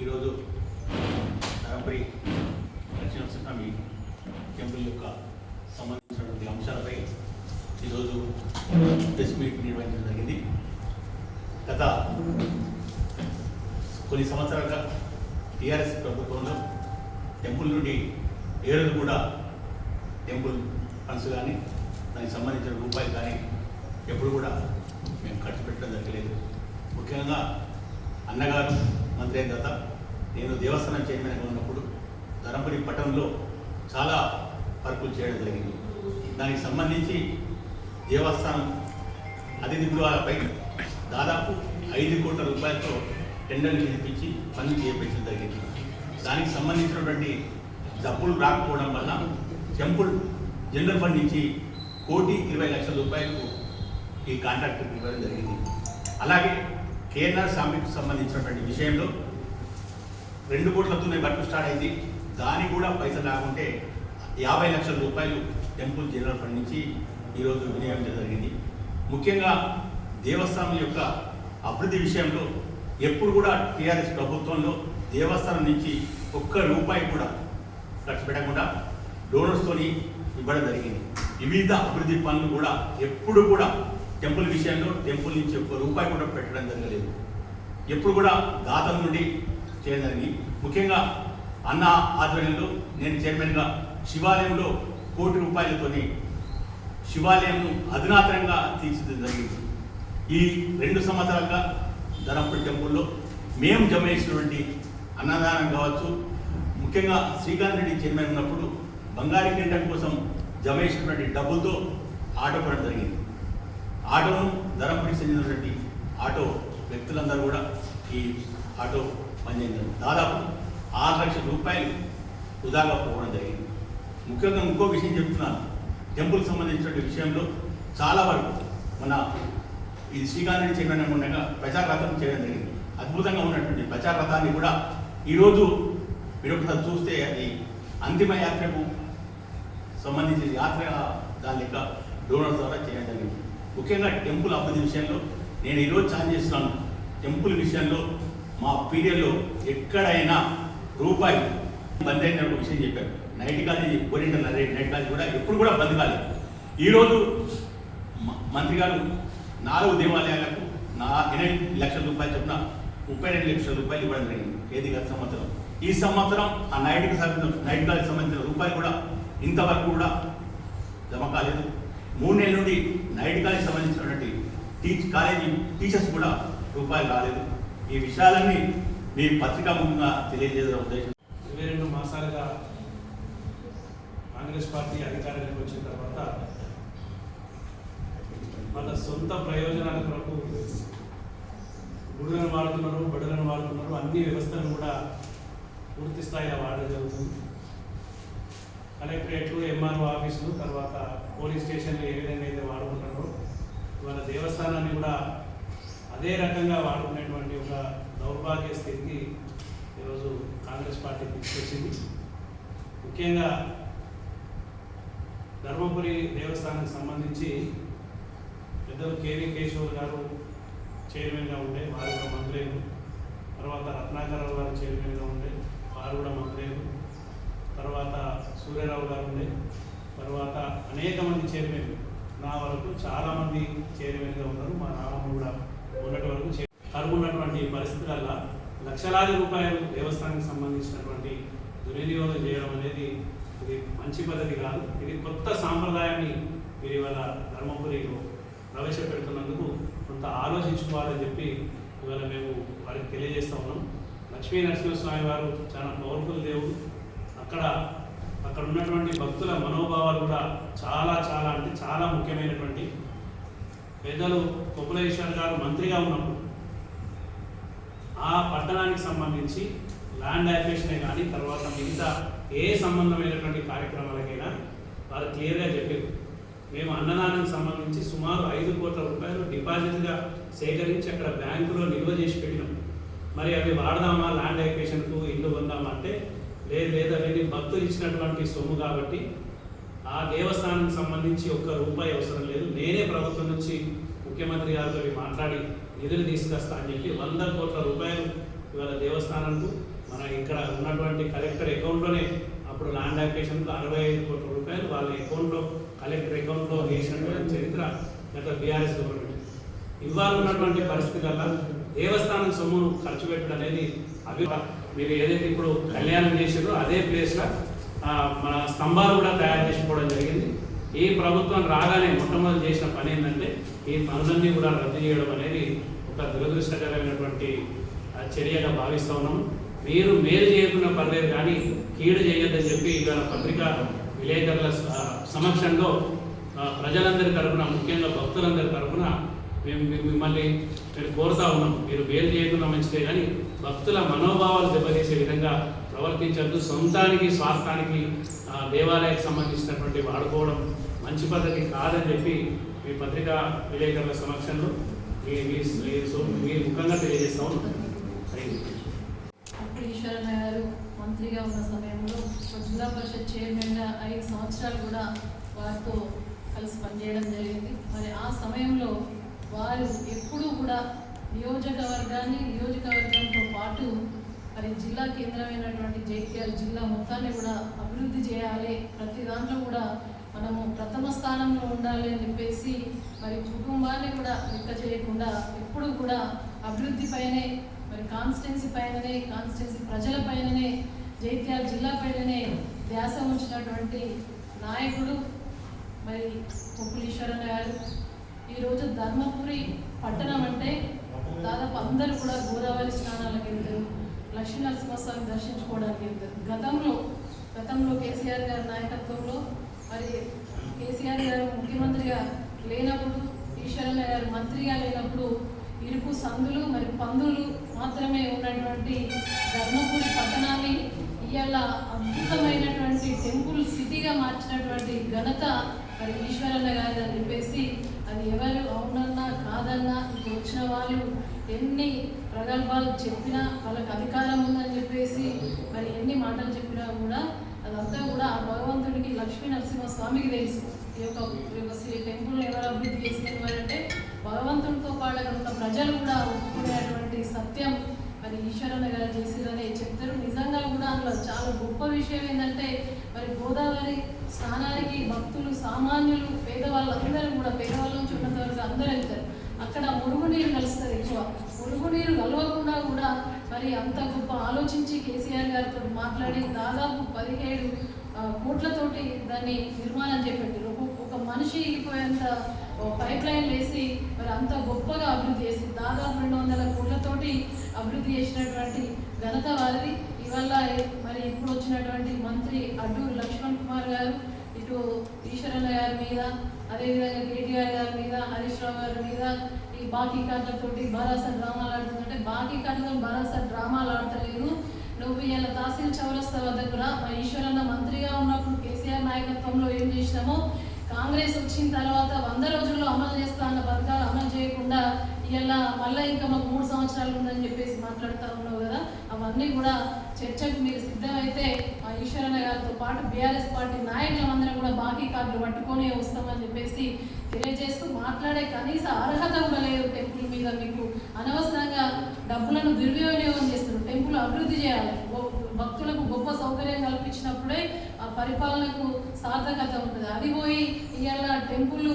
ఈరోజు ధర్మపురి దక్షిణాస్వామి టెంపుల్ యొక్క సంబంధించినటువంటి అంశాలపై ఈరోజు ప్రెస్ మీట్ నిర్వహించడం జరిగింది. గత కొన్ని సంవత్సరాలుగా టీఆర్ఎస్ ప్రభుత్వంలో టెంపుల్ నుండి ఏ రోజు కూడా టెంపుల్ ఫండ్స్ కానీ దానికి సంబంధించిన రూపాయలు కానీ ఎప్పుడు కూడా మేము ఖర్చు పెట్టడం జరగలేదు. ముఖ్యంగా అన్నగారు మంత్రి అయిన తర్వాత నేను దేవస్థానం చైర్మన్గా ఉన్నప్పుడు ధర్మపురి పట్టణంలో చాలా వర్కులు చేయడం జరిగింది. దానికి సంబంధించి దేవస్థానం అతిథి గృహాలపై దాదాపు 5 కోట్ల రూపాయలతో టెండర్లు పిలిపించి పనులు చేయించడం జరిగింది. దానికి సంబంధించినటువంటి డబ్బులు రాకపోవడం వల్ల టెంపుల్ జనరల్ ఫండ్ నుంచి 1,20,00,000 రూపాయలకు ఈ కాంట్రాక్టర్కి ఇవ్వడం జరిగింది. అలాగే కేఎన్ఆర్ స్వామికి సంబంధించినటువంటి విషయంలో 2 కోట్లతోనే వర్క్ స్టార్ట్ అయింది. దానికి కూడా పైసలు లేకుంటే 50,00,000 రూపాయలు టెంపుల్ జనరల్ ఫండ్ నుంచి ఈరోజు వినియోగించడం జరిగింది. ముఖ్యంగా దేవస్థానం యొక్క అభివృద్ధి విషయంలో ఎప్పుడు కూడా టీఆర్ఎస్ ప్రభుత్వంలో దేవస్థానం నుంచి ఒక్క రూపాయి కూడా ఖర్చు పెట్టకుండా డోనర్స్తోని ఇవ్వడం జరిగింది. వివిధ అభివృద్ధి పనులు కూడా ఎప్పుడు కూడా టెంపుల్ విషయంలో టెంపుల్ నుంచి ఒక్క రూపాయి కూడా పెట్టడం జరగలేదు. ఎప్పుడు కూడా దాతల నుండి చేయడం జరిగింది. ముఖ్యంగా అన్న ఆధ్వర్యంలో నేను చైర్మన్గా శివాలయంలో 1 కోటి రూపాయలతోని శివాలయంను అధునాతనంగా తీర్చిదిద్దడం జరిగింది. ఈ 2 సంవత్సరాలుగా ధర్మపురి టెంపుల్లో మేము జమ చేసినటువంటి అన్నదానం కావచ్చు, ముఖ్యంగా శ్రీకాంత్ రెడ్డి చైర్మన్ ఉన్నప్పుడు బంగారు కిరీటం కోసం జమ చేసినటువంటి డబ్బులతో ఆటో కొనడం జరిగింది. ఆటోను ధర్మపురికి చెందినటువంటి ఆటో వ్యక్తులందరూ కూడా ఈ ఆటో పనిచేయడం దాదాపు 6 లక్షల రూపాయలు వృధాగా పోవడం జరిగింది. ముఖ్యంగా ఇంకో విషయం చెప్తున్నాను, టెంపుల్ సంబంధించిన విషయంలో చాలా వరకు మన ఈ శ్రీకాంత్ రెడ్డి చైర్మన్ ఉండగా ప్రచార రథం చేయడం జరిగింది. అద్భుతంగా ఉన్నటువంటి ప్రచార రథాన్ని కూడా ఈరోజు మీరు ఒకసారి చూస్తే అది అంతిమ యాత్రకు సంబంధించిన యాత్ర దాని యొక్క డోనర్ ద్వారా చేయడం జరిగింది. ముఖ్యంగా టెంపుల్ అభివృద్ధి విషయంలో నేను ఈరోజు ఛాలెంజ్ చేస్తున్నాను. టెంపుల్ విషయంలో మా పీరియడ్లో ఎక్కడైనా రూపాయి బంద్ అయిన ఒక విషయం చెప్పారు. Night college oriental night college కూడా ఎప్పుడు కూడా బంద్ కాలేదు. ఈరోజు మంత్రి గారు 4 దేవాలయాలకు 8 లక్షల రూపాయలు చొప్పున 32 లక్షల రూపాయలు ఇవ్వడం జరిగింది. ఏది గత సంవత్సరం. ఈ సంవత్సరం ఆ నైట్ కాలేజీ సంబంధించిన రూపాయలు కూడా ఇంతవరకు కూడా జమ కాలేదు. 3 నెలల నుండి నైట్ కాలేజీ సంబంధించినటువంటి కాలేజీ టీచర్స్ కూడా రూపాయలు రాలేదు. ఈ విషయాలన్నీ మీ పత్రికా ముఖ్యంగా తెలియజేసే ఉద్దేశం. 22 మాసాలుగా కాంగ్రెస్ పార్టీ అధికారంలోకి వచ్చిన తర్వాత వాళ్ళ సొంత ప్రయోజనాల కొరకు గుడులను వాడుతున్నారు, బడులను వాడుతున్నారు, అన్ని వ్యవస్థలను కూడా పూర్తి స్థాయిలో వాడడం జరుగుతుంది. కలెక్టరేట్లు, ఎంఆర్ఓ ఆఫీసులు, తర్వాత పోలీస్ స్టేషన్లు ఏ విధంగా అయితే వాడుకుంటారో వాళ్ళ దేవస్థానాన్ని కూడా అదే రకంగా వాడుకునేటువంటి ఒక దౌర్భాగ్య స్థితికి ఈరోజు కాంగ్రెస్ పార్టీ తీసుకొచ్చింది. ముఖ్యంగా ధర్మపురి దేవస్థానానికి సంబంధించి పెద్దలు కేవీ కేశవ్ గారు చైర్మన్గా ఉండే, వారు కూడా మంత్రులు. తర్వాత రత్నాకరరావు గారు చైర్మన్గా ఉండే, వారు కూడా మంత్రులు. తర్వాత సూర్యారావు గారు ఉండే, తర్వాత అనేక మంది చైర్మన్లు, నా వరకు చాలామంది చైర్మన్గా ఉన్నారు. మా నామం కూడా ఉన్నటి వరకు కనుగొన్నటువంటి పరిస్థితులలో లక్షలాది రూపాయలు దేవస్థానానికి సంబంధించినటువంటి దుర్వినియోగం చేయడం అనేది ఇది మంచి పద్ధతి కాదు. ఇది కొత్త సాంప్రదాయాన్ని మీరు ఇవాళ ధర్మపురిలో ప్రవేశపెడుతున్నందుకు కొంత ఆలోచించుకోవాలని చెప్పి ఇవాళ మేము వారికి తెలియజేస్తూ ఉన్నాం. లక్ష్మీ నరసింహస్వామి వారు చాలా పవర్ఫుల్ దేవుడు. అక్కడ ఉన్నటువంటి భక్తుల మనోభావాలు కూడా చాలా చాలా అంటే చాలా ముఖ్యమైనటువంటి. పెద్దలు కొప్పులేశ్వర్ గారు మంత్రిగా ఉన్నప్పుడు ఆ పట్టణానికి సంబంధించి ల్యాండ్ యాక్విజిషనే కానీ తర్వాత మిగతా ఏ సంబంధమైనటువంటి కార్యక్రమాలకైనా వారు క్లియర్గా చెప్పారు. మేము అన్నదానానికి సంబంధించి సుమారు 5 కోట్ల రూపాయలు డిపాజిట్గా సేకరించి అక్కడ బ్యాంకులో నిల్వ చేసి పెట్టినాం. మరి అవి వాడదామా, ల్యాండ్ యాక్విజిషన్కు ఇల్లు పొందామా అంటే లేదు, అవన్నీ భక్తులు ఇచ్చినటువంటి సొమ్ము కాబట్టి ఆ దేవస్థానానికి సంబంధించి ఒక్క రూపాయి అవసరం లేదు, నేనే ప్రభుత్వం నుంచి ముఖ్యమంత్రి గారితో మాట్లాడి నిధులు తీసుకొస్తా అని చెప్పి 100 కోట్ల రూపాయలు ఇవాళ దేవస్థానానికి మన ఇక్కడ ఉన్నటువంటి కలెక్టర్ అకౌంట్లోనే అప్పుడు ల్యాండ్ అక్విజిషన్లో 65 కోట్ల రూపాయలు వాళ్ళ అకౌంట్లో కలెక్టర్ అకౌంట్లో వేసినటువంటి చరిత్ర గత బీఆర్ఎస్ గవర్నమెంట్. ఇవాళ ఉన్నటువంటి పరిస్థితులలో దేవస్థానం సొమ్మును ఖర్చు పెట్టడం అనేది మీరు ఏదైతే ఇప్పుడు కళ్యాణం చేసారో అదే ప్లేస్లో మన స్తంభాలు కూడా తయారు చేసుకోవడం జరిగింది. ఈ ప్రభుత్వం రాగానే మొట్టమొదటి చేసిన పని ఏంటంటే ఈ పనులన్నీ కూడా రద్దు చేయడం అనేది ఒక దురదృష్టకరమైనటువంటి చర్యగా భావిస్తూ ఉన్నాం. మీరు మేలు చేయకుండా పర్లేదు కానీ కీడు చేయొద్దని చెప్పి ఇవాళ పత్రికా విలేకరుల సమక్షంలో ప్రజలందరి తరఫున, ముఖ్యంగా భక్తులందరి తరఫున మిమ్మల్ని కోరుతా ఉన్నాం. మీరు మేలు చేయకుండా మంచిదే కానీ భక్తుల మనోభావాలు దెబ్బతీసే విధంగా ప్రవర్తించద్దు. సొంతానికి స్వార్థానికి దేవాలయానికి సంబంధించినటువంటి వాడుకోవడం మంచి పద్ధతి కాదని చెప్పి మీ పత్రికా విలేకరుల సమక్షంలో మీ ముఖంగా తెలియజేస్తా ఉన్నాం. ఈశ్వరన్న గారు మంత్రిగా ఉన్న సమయంలో జిల్లా పరిషత్ చైర్మన్గా 5 సంవత్సరాలు కూడా వారితో కలిసి పనిచేయడం జరిగింది. మరి ఆ సమయంలో వారు ఎప్పుడూ కూడా నియోజకవర్గంతో పాటు మరి జిల్లా కేంద్రమైనటువంటి జైత్యాల జిల్లా మొత్తాన్ని కూడా అభివృద్ధి చేయాలి, ప్రతి దాంట్లో కూడా మనము ప్రథమ స్థానంలో ఉండాలి అని చెప్పేసి మరి కుటుంబాన్ని కూడా లెక్క చేయకుండా ఎప్పుడు కూడా అభివృద్ధి పైనే, మరి కాన్స్టిట్యున్సీ పైననే, కాన్స్టిట్యున్సీ ప్రజల పైననే, జైత్యాల జిల్లా పైననే ధ్యాస ఉంచినటువంటి నాయకుడు మరి కొప్పుల ఈశ్వరన్న గారు. ఈరోజు ధర్మపురి పట్టణం అంటే దాదాపు అందరూ కూడా గోదావరి స్నానాలకు వెళ్తారు, లక్ష్మీనరసింహస్వామిని దర్శించుకోవడానికి వెళ్తారు. గతంలో కేసీఆర్ గారి నాయకత్వంలో మరి కేసీఆర్ గారు ముఖ్యమంత్రిగా లేనప్పుడు, ఈశ్వరన్న గారు మంత్రిగా లేనప్పుడు ఇరుకు సందులు మరి పందులు మాత్రమే ఉన్నటువంటి ధర్మపురి పట్టణాన్ని ఇవాళ అద్భుతమైనటువంటి టెంపుల్ సిటీగా మార్చినటువంటి ఘనత మరి ఈశ్వరన్న గారు అని చెప్పేసి, అది ఎవరు అవునన్నా కాదన్నా ఇప్పుడు వచ్చిన వాళ్ళు ఎన్ని ప్రగల్భాలు చెప్పినా, వాళ్ళకి అధికారం ఉందని చెప్పేసి మరి ఎన్ని మాటలు చెప్పినా కూడా అదంతా కూడా ఆ భగవంతుడికి, లక్ష్మీ నరసింహస్వామికి తెలుసు. ఈ యొక్క టెంపుల్ ఎవరు అభివృద్ధి చేసినవారంటే భగవంతుడితో పాటు ఉన్న ప్రజలు కూడా ఒప్పుకునేటువంటి సత్యం మరి ఈశ్వరన్న గారు చేసిరని చెప్తారు. నిజంగా కూడా అందులో చాలా గొప్ప విషయం ఏంటంటే మరి గోదావరి స్నానానికి భక్తులు, సామాన్యులు, పేదవాళ్ళందరూ కూడా, పేదవాళ్ళ నుంచి ఉన్నంత వరకు అందరూ వెళ్తారు. అక్కడ మురుగునీరు కలుస్తుంది ఎక్కువ. మురుగునీరు కలవకుండా కూడా మరి అంత గొప్ప ఆలోచించి కేసీఆర్ గారితో మాట్లాడి దాదాపు 17 కోట్లతోటి దాన్ని నిర్మాణం చేపట్టారు. ఒక మనిషి వెళ్ళిపోయేంత పైప్ లైన్ వేసి మరి అంత గొప్పగా అభివృద్ధి చేసి దాదాపు 200 కోట్లతోటి అభివృద్ధి చేసినటువంటి ఘనత వారిది. ఇవాళ మరి ఇప్పుడు వచ్చినటువంటి మంత్రి అడ్డూరు లక్ష్మణ్ కుమార్ గారు ఇటు ఈశ్వరన్న గారి మీద, అదేవిధంగా కేటీఆర్ గారి మీద, హరీష్ రావు గారి మీద ఈ బాకీ కార్డులతోటి బారాస డ్రామాలు ఆడుతుందంటే, బాకీ కార్డులతో బారాస డ్రామాలు ఆడతలేదు. నువ్వు ఇలా తహసీల్ చౌరస్తా వద్ద కూడా మా ఈశ్వరన్న మంత్రిగా ఉన్నప్పుడు కేసీఆర్ నాయకత్వంలో ఏం చేసినామో, కాంగ్రెస్ వచ్చిన తర్వాత 100 రోజుల్లో అమలు చేస్తా అన్న పథకాలు అమలు చేయకుండా ఇలా మళ్ళీ ఇంకా మాకు 3 సంవత్సరాలు ఉందని చెప్పేసి మాట్లాడుతూ ఉన్నావు కదా, అవన్నీ కూడా చర్చకు మీరు సిద్ధమైతే మా ఈశ్వరన్న గారితో పాటు బీఆర్ఎస్ పార్టీ నాయకులందరం కూడా బాకీ కార్డులు పట్టుకొని వస్తామని చెప్పేసి తెలియజేస్తూ, మాట్లాడే కనీస అర్హత కూడా లేదు టెంపుల్ మీద. మీకు అనవసరంగా డబ్బులను దుర్వినియోగం చేస్తారు. టెంపుల్ అభివృద్ధి చేయాలి, భక్తులకు గొప్ప సౌకర్యం కల్పించినప్పుడే ఆ పరిపాలనకు సార్థకత ఉంటుంది. అది పోయి ఇవాళ టెంపుల్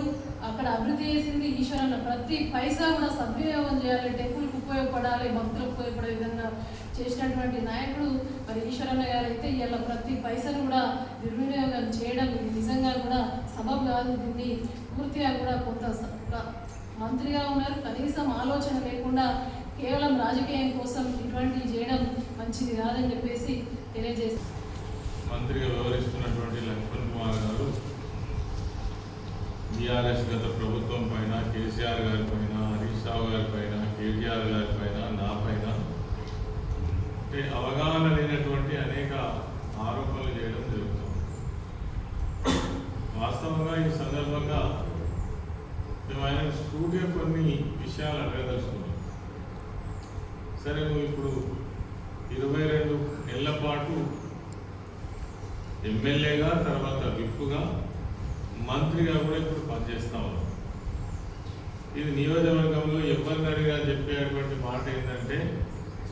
అక్కడ అభివృద్ధి చేసింది ఈశ్వరన్న, ప్రతి పైసా కూడా సద్వినియోగం చేయాలి, టెంపుల్కి ఉపయోగపడాలి, భక్తులకు ఉపయోగపడే విధంగా చేసినటువంటి నాయకుడు మరి ఈశ్వరన్న గారు అయితే ఇవాళ ప్రతి పైసను కూడా దుర్వినియోగం చేయడం ఇది నిజంగా కూడా సబబు కాదు. దీన్ని పూర్తిగా కూడా కొంత మంత్రిగా ఉన్నారు, కనీసం ఆలోచన లేకుండా కేవలం రాజకీయం కోసం ఇటువంటివి చేయడం మంచిది కాదని చెప్పేసి తెలియజేస్తారు. మంత్రిగా వ్యవహరిస్తున్నటువంటి లక్ష్మణ్ కుమార్ గారు బీఆర్ఎస్ గత ప్రభుత్వం పైన, కేసీఆర్ గారి పైన, హరీష్ రావు గారి పైన, కేటీఆర్ గారి పైన, నా పైన అవగాహన లేనటువంటి అనేక ఆరోపణలు చేయడం జరుగుతుంది. వాస్తవంగా ఈ సందర్భంగా మేము ఆయన స్టూడియో కొన్ని విషయాలు అడగదలుచుకున్నాం. సరే, నువ్వు ఇప్పుడు 22 నెలల పాటు ఎమ్మెల్యేగా, తర్వాత విప్పుగా, మంత్రిగా కూడా ఇప్పుడు పనిచేస్తా ఉన్నాం. ఇది నియోజకవర్గంలో ఎవరిని అడిగా చెప్పేటువంటి మాట ఏంటంటే,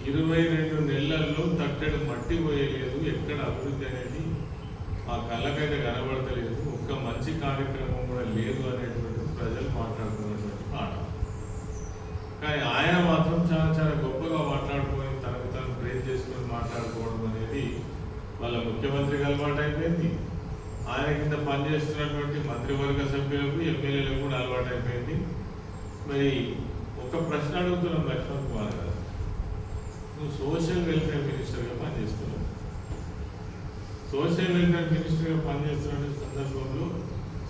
22 నెలల్లో తట్టెడు మట్టి పోయలేదు, ఎక్కడ అభివృద్ధి అనేది ఆ కళ్ళకైతే కనబడతలేదు, ఒక్క మంచి కార్యక్రమం కూడా లేదు అనేటువంటి ప్రజలు మాట్లాడుతున్నటువంటి మాట. కానీ ఆయన మాత్రం చాలా చాలా గొప్పగా మాట్లాడుకొని తనకు తను ప్రేజ్ చేసుకొని మాట్లాడుకోవడం అనేది వాళ్ళ ముఖ్యమంత్రికి అలవాటు అయిపోయింది. ఆయన కింద పనిచేస్తున్నటువంటి మంత్రివర్గ సభ్యులకు ఎమ్మెల్యేలకు కూడా అలవాటు అయిపోయింది. మరి ఒక ప్రశ్న అడుగుతున్నాం లక్ష్మణ్ కుమార్ గారు, నువ్వు సోషల్ వెల్ఫేర్ మినిస్టర్గా పనిచేస్తున్నావు. సోషల్ వెల్ఫేర్ మినిస్టర్గా పనిచేస్తున్న సందర్భంలో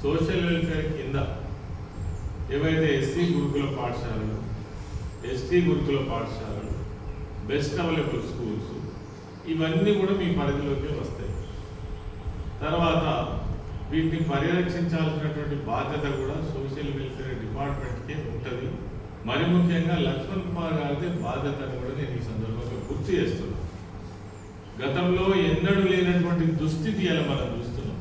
సోషల్ వెల్ఫేర్ కింద ఏవైతే ఎస్సీ గురుకుల పాఠశాలలు, ఎస్టీ గురుకుల పాఠశాలలు, బెస్ట్ అవైలబుల్ స్కూల్స్ ఇవన్నీ కూడా మీ పరిధిలోకి వస్తాయి. తర్వాత వీటిని పరిరక్షించాల్సినటువంటి బాధ్యత కూడా సోషల్ వెల్ఫేర్ డిపార్ట్మెంట్కే ఉంటుంది. మరి ముఖ్యంగా లక్ష్మణ్ కుమార్ గారిదే బాధ్యతను కూడా నేను ఈ సందర్భంగా గుర్తు చేస్తున్నాను. గతంలో ఎన్నడూ లేనటువంటి దుస్థితి అలా మనం చూస్తున్నాం.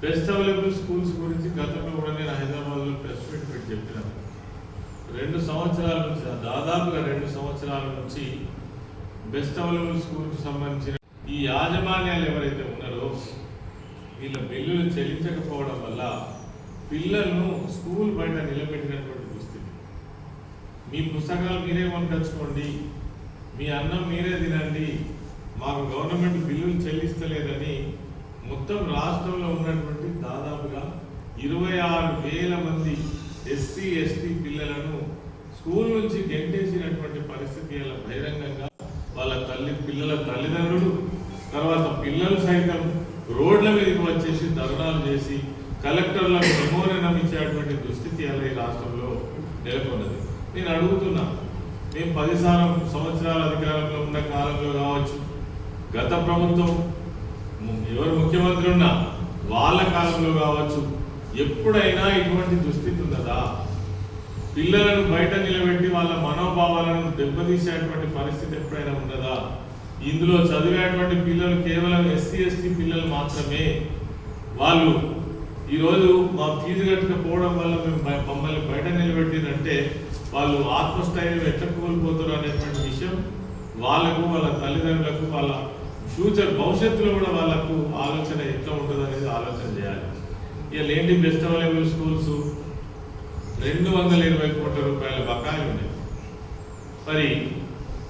బెస్ట్ అవైలబుల్ స్కూల్స్ గురించి గతంలో కూడా నేను హైదరాబాద్లో ప్రెస్ మీట్ పెట్టి చెప్పినాను. 2 సంవత్సరాల నుంచి, దాదాపుగా 2 సంవత్సరాల నుంచి బెస్ట్ అవైలబుల్ స్కూల్కి సంబంధించిన ఈ యాజమాన్యాలు ఎవరైతే ఉన్నారో వీళ్ళ బిల్లులు చెల్లించకపోవడం వల్ల పిల్లలను స్కూల్ బయట నిలబెట్టినటువంటి దుస్థితి. మీ పుస్తకాలు మీరే కొనుకొచ్చుకోండి, మీ అన్నం మీరే తినండి, మాకు గవర్నమెంట్ బిల్లులు చెల్లిస్తలేదని మొత్తం రాష్ట్రంలో ఉన్నటువంటి దాదాపుగా 26,000 మంది ఎస్సీ ఎస్టీ పిల్లలను స్కూల్ నుంచి గెంటేసినటువంటి పరిస్థితి అలా బహిరంగంగా వాళ్ళ పిల్లల తల్లిదండ్రులు, తర్వాత పిల్లలు సైతం రోడ్ల మీదకి వచ్చేసి ధర్నాలు చేసి కలెక్టర్లకు మెమోరేనం ఇచ్చేటువంటి దుస్థితి అలా ఈ రాష్ట్రంలో నెలకొన్నది. నేను అడుగుతున్నా, మేము 10 సంవత్సరాల అధికారంలో ఉన్న కాలంలో కావచ్చు, గత ప్రభుత్వం ఎవరు ముఖ్యమంత్రి ఉన్నా వాళ్ళ కాలంలో కావచ్చు, ఎప్పుడైనా ఇటువంటి దుస్థితి ఉన్నదా? పిల్లలను బయట నిలబెట్టి వాళ్ళ మనోభావాలను దెబ్బతీసేటువంటి పరిస్థితి ఎప్పుడైనా ఉన్నదా? ఇందులో చదివేటువంటి పిల్లలు కేవలం ఎస్సీ ఎస్టీ పిల్లలు మాత్రమే. వాళ్ళు ఈరోజు మా ఫీజు కట్టకపోవడం వల్ల మమ్మల్ని బయట నిలబెట్టిందంటే వాళ్ళు ఆత్మస్థైర్యం ఎట్లా కోల్పోతారు అనేటువంటి విషయం వాళ్ళకు, వాళ్ళ తల్లిదండ్రులకు, వాళ్ళ ఫ్యూచర్ భవిష్యత్తులో కూడా వాళ్ళకు ఆలోచన ఎట్లా ఉంటుంది అనేది ఆలోచన చేయాలి. ఇక ఏంటి బెస్ట్ అవైలబుల్ స్కూల్స్ 220 కోట్ల రూపాయల బకాయిలు ఉన్నాయి. మరి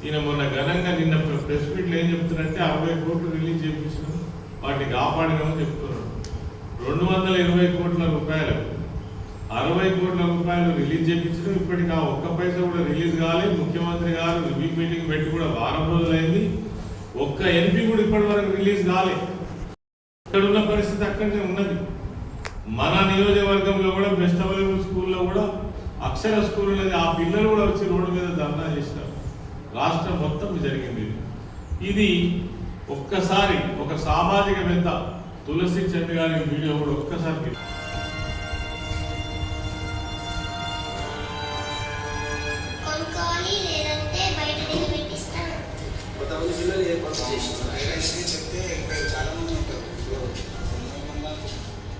ఈయన మొన్న ఘనంగా నిన్న ప్రెస్ మీట్లు ఏం చెప్తున్నారంటే 60 కోట్లు రిలీజ్ చేయించడం, వాటిని కాపాడినామని చెప్తున్నాడు. 220 కోట్ల రూపాయలు 60 కోట్ల రూపాయలు రిలీజ్ చేయించడం, ఇప్పటికి ఆ ఒక్క పైసా కూడా రిలీజ్ కాలేదు. ముఖ్యమంత్రి గారు రివ్యూ మీటింగ్ పెట్టి కూడా వారం రోజులైంది, ఒక్క ఎంపీ కూడా ఇప్పటి వరకు రిలీజ్ కాలేదు. ఇక్కడ ఉన్న పరిస్థితి అక్కడనే ఉన్నది. మన నియోజకవర్గంలో కూడా బెస్ట్ అవైలబుల్ స్కూల్లో కూడా అక్షర స్కూల్ ఉన్నది. ఆ పిల్లలు కూడా వచ్చి రోడ్డు మీద ధర్నా చేసినారు. రాష్ట్రం మొత్తం జరిగింది. ఇది ఒక్కసారి ఒక సామాజికవేత్త తులసి చంద్ గారి వీడియో కూడా ఒక్కసారి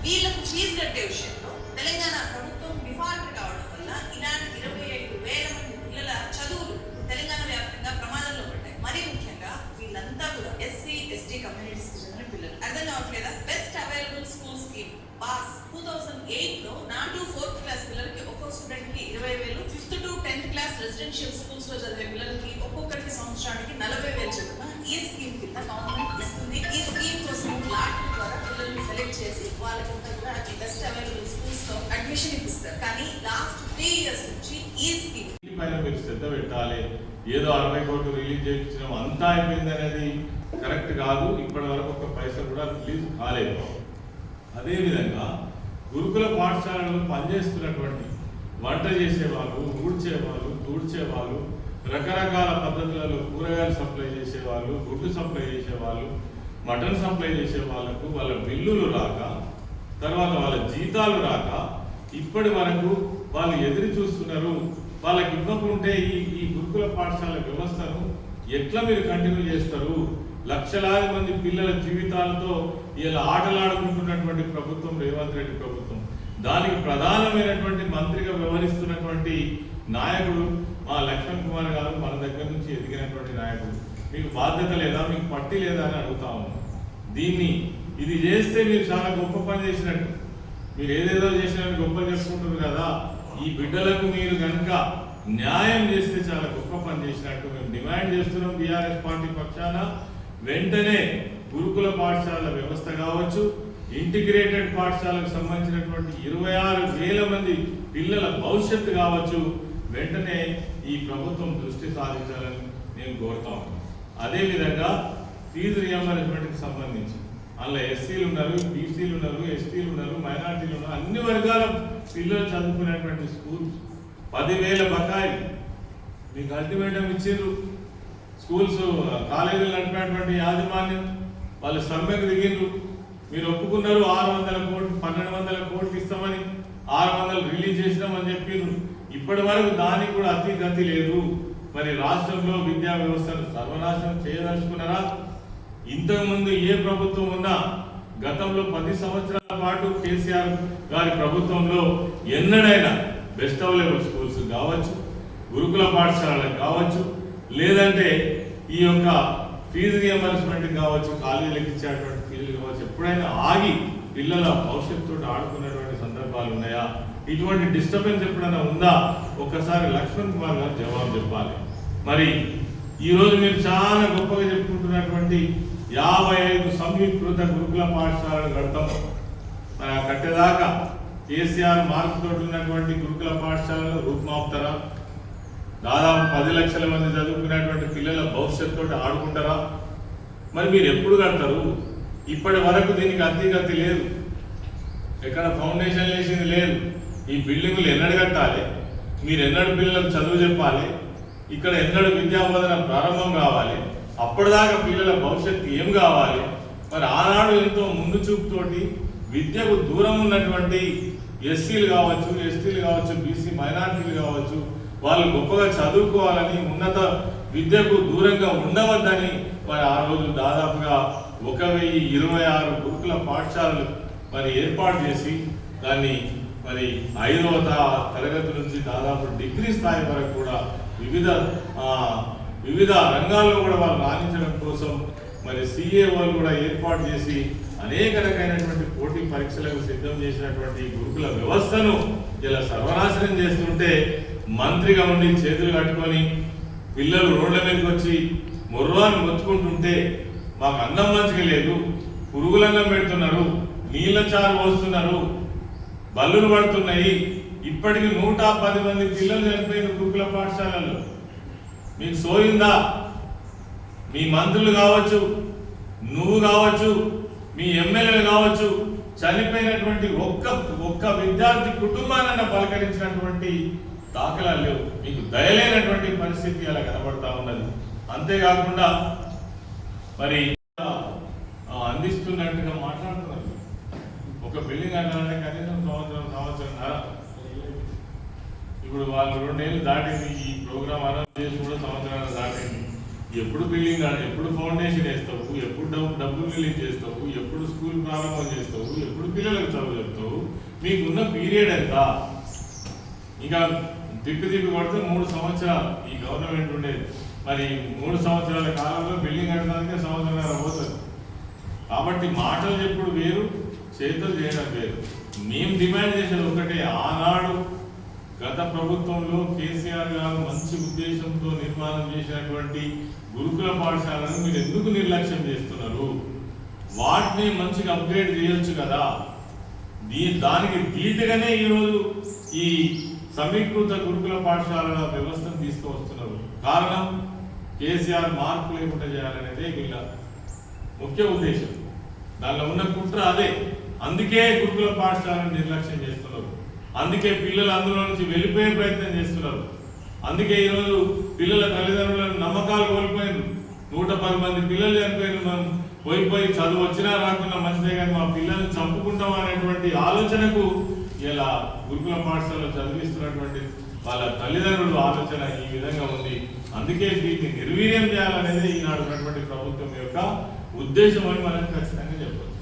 వీళ్ళకు ఫీజు కట్టే విషయంలో తెలంగాణ ప్రభుత్వం డిఫాల్ట్ కావడం వల్ల ఇలాంటి 25,000 మంది పిల్లల చదువులు తెలంగాణ వ్యాప్తంగా ప్రమాదంలో పడ్డాయి. మరీ ముఖ్యంగా వీళ్ళంతా కూడా ఎస్సీ ఎస్టీ కమ్యూనిటీస్ కి చెందిన పిల్లలు. అర్థం కావట్లేదా? Best available school scheme pass 2008లో నా టు 4th క్లాస్ పిల్లలకి ఒక్కో స్టూడెంట్ కి 20,000, 5th to 10th class residential schools లో చదివే పిల్లలకి ఒక్కొక్కరికి సంవత్సరానికి 40,000 చొప్పున ఈ స్కీమ్ కింద గవర్నమెంట్ ఇస్తుంది. ఈ స్కీమ్ కోసం లాటరీ ద్వారా పిల్లల్ని సెలెక్ట్ చేసి వాళ్ళకంతా కూడా ఈ బెస్ట్ అవైలబుల్ స్కూల్స్ లో అడ్మిషన్ ఇప్పిస్తారు. కానీ లాస్ట్ 3 years నుంచి ఈ స్కీమ్ పైన మీరు శ్రద్ధ పెట్టాలి. ఏదో 60 కోట్లు రిలీజ్ చేయించడం అంతా అయిపోయింది అనేది కరెక్ట్ కాదు. ఇప్పటి వరకు ఒక పైసా కూడా రిలీజ్ కాలేదు. అదేవిధంగా గురుకుల పాఠశాలలో పనిచేస్తున్నటువంటి వంట చేసేవాళ్ళు, ఊడ్చేవాళ్ళు, తూడ్చేవాళ్ళు, రకరకాల పద్ధతులలో కూరగాయలు సప్లై చేసేవాళ్ళు, గుడ్డు సప్లై చేసేవాళ్ళు, మటన్ సప్లై చేసే వాళ్ళకు వాళ్ళ బిల్లులు రాక, తర్వాత వాళ్ళ జీతాలు రాక ఇప్పటి వరకు వాళ్ళు ఎదురు చూస్తున్నారు. వాళ్ళకి ఇవ్వకుంటే ఈ గురుకుల పాఠశాల వ్యవస్థను ఎట్లా మీరు కంటిన్యూ చేస్తారు? లక్షలాది మంది పిల్లల జీవితాలతో ఇలా ఆటలాడుకుంటున్నటువంటి ప్రభుత్వం రేవంత్ రెడ్డి ప్రభుత్వం. దానికి ప్రధానమైనటువంటి మంత్రిగా వ్యవహరిస్తున్నటువంటి నాయకుడు మా లక్ష్మణ్ కుమార్ గారు మన దగ్గర నుంచి ఎదిగినటువంటి నాయకుడు. మీకు బాధ్యత లేదా, మీకు పట్టి లేదా అని అడుగుతా ఉన్నాం. ఇది చేస్తే మీరు చాలా గొప్ప పని చేసినట్టు, మీరు ఏదేదో చేసినట్టు గొప్ప చేసుకుంటుంది కదా. ఈ బిడ్డలకు మీరు కనుక న్యాయం చేస్తే చాలా గొప్ప పని చేసినట్టు మేము డిమాండ్ చేస్తున్నాం. టీఆర్ఎస్ పార్టీ పక్షాన వెంటనే గురుకుల పాఠశాల వ్యవస్థ కావచ్చు, ఇంటిగ్రేటెడ్ పాఠశాలకు సంబంధించినటువంటి 26,000 మంది పిల్లల భవిష్యత్తు కావచ్చు, వెంటనే ఈ ప్రభుత్వం దృష్టి సాధించాలని నేను కోరుతా ఉన్నాను. అదేవిధంగా ఫీజు రియంబర్స్మెంట్కి సంబంధించి అందులో ఎస్సీలు ఉన్నారు, బీసీలు ఉన్నారు, ఎస్టీలు ఉన్నారు, మైనార్టీలు ఉన్నారు, అన్ని వర్గాల పిల్లలు చదువుకునేటువంటి స్కూల్స్ 10,000 బకాయి మీకు అల్టిమేటం ఇచ్చిండ్రు. స్కూల్స్ కాలేజీలు నడిపినటువంటి యాజమాన్యం వాళ్ళు సమ్మెకు దిగిండ్రు. మీరు ఒప్పుకున్నారు 600 కోట్లు 1,200 కోట్లు ఇస్తామని, 600 రిలీజ్ చేసినామని చెప్పిండ్రు. ఇప్పటి వరకు దానికి కూడా అతి లేదు. మరి రాష్ట్రంలో విద్యా వ్యవస్థను సర్వనాశనం చేయదలుచుకున్నారా? ఇంతకుముందు ఏ ప్రభుత్వం ఉన్నా గతంలో 10 సంవత్సరాల పాటు కేసీఆర్ గారి ప్రభుత్వంలో ఎన్నడైనా బెస్ట్ అవైలబుల్ స్కూల్స్ కావచ్చు, గురుకుల పాఠశాలలకు కావచ్చు, లేదంటే ఈ యొక్క ఫీజు రియంబర్స్మెంట్ కావచ్చు, కాలేజీలకు ఇచ్చేటువంటి ఫీజులు కావచ్చు, ఎప్పుడైనా ఆగి పిల్లల భవిష్యత్తుతో ఆడుకున్నటువంటి సందర్భాలు ఉన్నాయా? ఇటువంటి డిస్టర్బెన్స్ ఎప్పుడైనా ఉందా? ఒక్కసారి లక్ష్మణ్ కుమార్ గారు జవాబు చెప్పాలి. మరి ఈరోజు మీరు చాలా గొప్పగా చెప్పుకుంటున్నటువంటి 55 సంయుక్త గురుకుల పాఠశాలలు కడతాం. మరి ఆ కట్టేదాకా కేసీఆర్ మార్కుతో ఉన్నటువంటి గురుకుల పాఠశాలలో రూపుమాపుతారా? దాదాపు 10 లక్షల మంది చదువుకునేటువంటి పిల్లల భవిష్యత్తుతో ఆడుకుంటారా? మరి మీరు ఎప్పుడు కడతారు? ఇప్పటి వరకు దీనికి అతిగతి లేదు, ఎక్కడ ఫౌండేషన్ వేసింది లేదు. ఈ బిల్డింగులు ఎన్నడు కట్టాలి? మీరు ఎన్నడు పిల్లలకు చదువు చెప్పాలి? ఇక్కడ ఎన్నడు విద్యాబోధన ప్రారంభం కావాలి? అప్పటిదాకా పిల్లల భవిష్యత్తు ఏం కావాలి? మరి ఆనాడు ఎంతో ముందు చూపుతోటి విద్యకు దూరం ఉన్నటువంటి ఎస్సీలు కావచ్చు, ఎస్టీలు కావచ్చు, బీసీ మైనార్టీలు కావచ్చు, వాళ్ళు గొప్పగా చదువుకోవాలని, ఉన్నత విద్యకు దూరంగా ఉండవద్దని మరి ఆ రోజు దాదాపుగా 1,026 గురుకుల పాఠశాలలు మరి ఏర్పాటు చేసి దాన్ని మరి 5వ తరగతి నుంచి దాదాపు డిగ్రీ స్థాయి వరకు కూడా వివిధ రంగాల్లో కూడా వాళ్ళు రాణించడం కోసం మరి సిఏఓలు కూడా ఏర్పాటు చేసి అనేక రకమైనటువంటి పోటీ పరీక్షలకు సిద్ధం చేసినటువంటి గురుకుల వ్యవస్థను ఇలా సర్వనాశనం చేస్తుంటే మంత్రిగా ఉండి చేతులు కట్టుకొని పిల్లలు రోడ్ల మీదకి వచ్చి మొర్రాన్ని మొత్తుకుంటుంటే మాకు అన్నం మంచిగా లేదు, పురుగులన్నం పెడుతున్నారు, నీళ్ళ చారు పోస్తున్నారు, బల్లులు పడుతున్నాయి, ఇప్పటికి 110 మంది పిల్లలు చనిపోయిన గురుకుల పాఠశాలల్లో మీకు సోయిందా? మీ మంత్రులు కావచ్చు, నువ్వు కావచ్చు, మీ ఎమ్మెల్యేలు కావచ్చు, చనిపోయినటువంటి ఒక్క విద్యార్థి కుటుంబాన్ని పలకరించినటువంటి దాఖలాలు లేవు. మీకు దయలేనటువంటి పరిస్థితి అలా కనబడతా ఉన్నది. అంతేకాకుండా మరి అందిస్తున్నట్టుగా మాట్లాడుతున్నారు. ఒక బిల్డింగ్ అంటారంటే కనీసం సంవత్సరంన్నర. ఇప్పుడు వాళ్ళు 2 ఏళ్ళు దాటింది, ఈ ప్రోగ్రామ్ అనౌన్స్ చేసి కూడా సంవత్సరాలు దాటింది. ఎప్పుడు బిల్డింగ్ ఎప్పుడు ఫౌండేషన్ వేస్తావు, ఎప్పుడు డబ్బులు రిలీజ్ చేస్తావు, ఎప్పుడు స్కూల్ ప్రారంభం చేస్తావు, ఎప్పుడు పిల్లలకు చదువు చెప్తావు? మీకున్న పీరియడ్ ఎంత? ఇంకా తిప్పి కొడితే 3 సంవత్సరాలు ఈ గవర్నమెంట్ ఉండేది. మరి 3 సంవత్సరాల కాలంలో బిల్డింగ్ కట్టడానికే సంవత్సరాలు పోతుంది. కాబట్టి మాటలు చెప్పుడు వేరు, చేతులు చేయడం వేరు. మేము డిమాండ్ చేసేది ఒకటే, ఆనాడు గత ప్రభుత్వంలో కేసీఆర్ గారు మంచి ఉద్దేశంతో నిర్మాణం చేసినటువంటి గురుకుల పాఠశాలను మీరు ఎందుకు నిర్లక్ష్యం చేస్తున్నారు? వాటిని మంచిగా అప్గ్రేడ్ చేయొచ్చు కదా. దానికి ధీటుగానే ఈరోజు ఈ సమీకృత గురుకుల పాఠశాలల వ్యవస్థను తీసుకువస్తున్నారు. కారణం కేసీఆర్ మార్పు లేకుండా చేయాలనేదే వీళ్ళ ముఖ్య ఉద్దేశం. దానిలో ఉన్న కుట్ర అదే. అందుకే గురుకుల పాఠశాలను నిర్లక్ష్యం చేస్తున్నారు. అందుకే పిల్లలు అందులో నుంచి వెళ్ళిపోయే ప్రయత్నం చేస్తున్నారు. అందుకే ఈరోజు పిల్లల తల్లిదండ్రులను నమ్మకాలు కోల్పోయారు. 110 మంది పిల్లలు చనిపోయారు. మనం పోయి చదువు వచ్చినా రాకున్నా మంచిదే, కానీ మా పిల్లల్ని చంపుకుంటాం అనేటువంటి ఆలోచనకు ఇలా గురుకుల పాఠశాలలో చదివిస్తున్నటువంటి వాళ్ళ తల్లిదండ్రుల ఆలోచన ఈ విధంగా ఉంది. అందుకే వీటిని నిర్వీర్యం చేయాలనేది ఈనాడు ఉన్నటువంటి ప్రభుత్వం యొక్క ఉద్దేశం అని మనం ఖచ్చితంగా చెప్పవచ్చు.